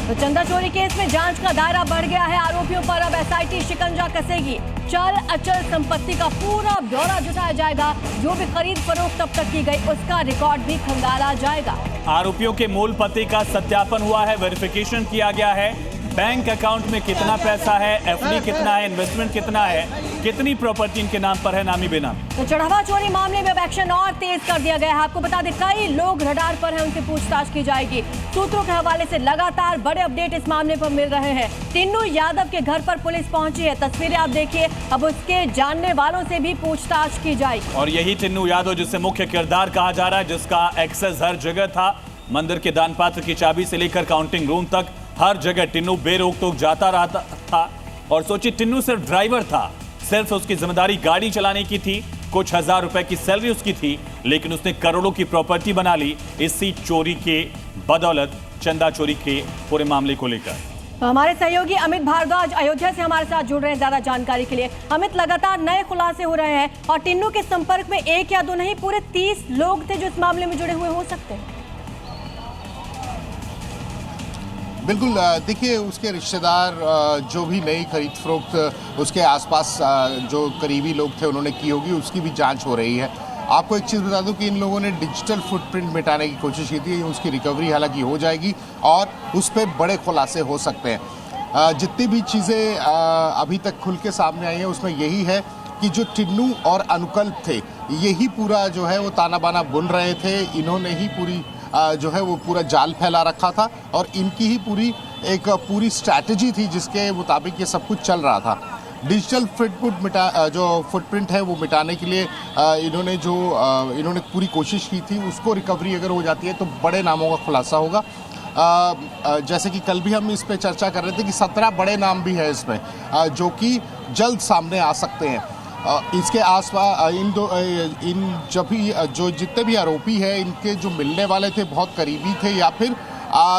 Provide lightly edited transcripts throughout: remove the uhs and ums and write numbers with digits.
तो चंदा चोरी केस में जांच का दायरा बढ़ गया है। आरोपियों पर अब एसआईटी शिकंजा कसेगी। चल अचल संपत्ति का पूरा ब्यौरा जुटाया जाएगा। जो भी खरीद फरोख्त तब तक की गई उसका रिकॉर्ड भी खंगाला जाएगा। आरोपियों के मूल पते का सत्यापन हुआ है, वेरिफिकेशन किया गया है। बैंक अकाउंट में कितना पैसा है, एफडी कितना है, इन्वेस्टमेंट कितना है, कितनी प्रॉपर्टी इनके नाम पर है, नामी बेनामी। तो चढ़ावा चोरी मामले में अब एक्शन और तेज कर दिया गया है। आपको बता दें कई लोग रडार पर हैं, उनसे पूछताछ की जाएगी। सूत्रों के हवाले से लगातार बड़े अपडेट इस मामले पर मिल रहे हैं। टिन्नू यादव के घर पर पुलिस पहुंची है, तस्वीरें आप देखिए। अब उसके जानने वालों से भी पूछताछ की जाएगी। और यही टिन्नू यादव जिसे मुख्य किरदार कहा जा रहा है, जिसका एक्सेस हर जगह था, मंदिर के दान पात्र की चाबी से लेकर काउंटिंग रूम तक हर जगह टिन्नू बेरोक टोक जाता रहता था। और सोचिए, टिन्नू सिर्फ ड्राइवर था, सिर्फ उसकी जिम्मेदारी गाड़ी चलाने की थी। कुछ हजार रुपए की सैलरी उसकी थी, लेकिन उसने करोड़ों की प्रॉपर्टी बना ली इसी चोरी के बदौलत, चंदा चोरी के पूरे मामले को लेकर। तो हमारे सहयोगी अमित भारद्वाज अयोध्या से हमारे साथ जुड़ रहे हैं ज्यादा जानकारी के लिए। अमित, लगातार नए खुलासे हो रहे हैं और टिन्नू के संपर्क में एक या दो नहीं, पूरे 30 लोग थे जो इस मामले में जुड़े हुए हो सकते हैं। बिल्कुल, देखिए, उसके रिश्तेदार जो भी नई खरीद फरोख्त उसके आसपास जो करीबी लोग थे उन्होंने की होगी, उसकी भी जांच हो रही है। आपको एक चीज़ बता दूं कि इन लोगों ने डिजिटल फुटप्रिंट मिटाने की कोशिश की थी। उसकी रिकवरी हालांकि हो जाएगी और उस पर बड़े खुलासे हो सकते हैं। जितनी भी चीज़ें अभी तक खुल के सामने आई हैं उसमें यही है कि जो टिन्नू और अनुकल्प थे, यही पूरा जो है वो ताना बाना बुन रहे थे। इन्होंने ही पूरी जो है वो पूरा जाल फैला रखा था और इनकी ही पूरी स्ट्रैटेजी थी जिसके मुताबिक ये सब कुछ चल रहा था। डिजिटल फुटप्रिंट है वो मिटाने के लिए इन्होंने पूरी कोशिश की थी। उसको रिकवरी अगर हो जाती है तो बड़े नामों का खुलासा होगा। जैसे कि कल भी हम इस पे चर्चा कर रहे थे कि 17 बड़े नाम भी है इसमें, जो कि जल्द सामने आ सकते हैं। इसके आसपास जो जितने भी आरोपी हैं, इनके जो मिलने वाले थे बहुत करीबी थे या फिर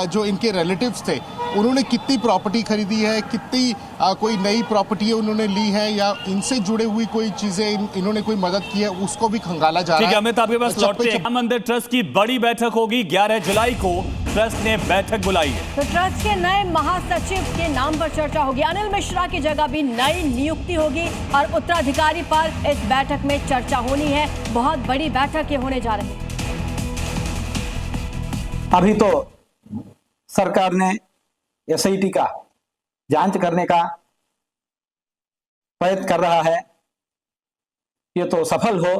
जो इनके रिलेटिव्स थे, उन्होंने कितनी प्रॉपर्टी खरीदी है, कितनी कोई नई प्रॉपर्टी उन्होंने ली है या इनसे जुड़े हुई कोई चीजें इन्होंने कोई मदद की है, उसको भी खंगाला जा रहा है। ठीक है अमित, आपके पास लौटते हैं। मंदिर ट्रस्ट की बड़ी बैठक होगी 11 जुलाई को। ट्रस्ट ने बैठक बुलाई है, तो ट्रस्ट के नए महासचिव के नाम पर चर्चा होगी। अनिल मिश्रा की जगह भी नई नियुक्ति होगी और उत्तराधिकारी पर इस बैठक में चर्चा होनी है। बहुत बड़ी बैठक ये होने जा रही है। अभी तो सरकार ने एसआईटी का जांच करने का प्रयत्न कर रहा है। ये तो सफल हो,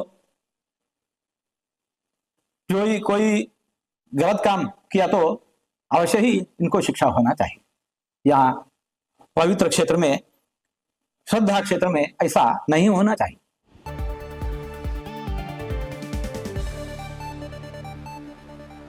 जो ही कोई गलत काम किया तो अवश्य ही इनको शिक्षा होना चाहिए। यहाँ पवित्र क्षेत्र में, श्रद्धा क्षेत्र में ऐसा नहीं होना चाहिए।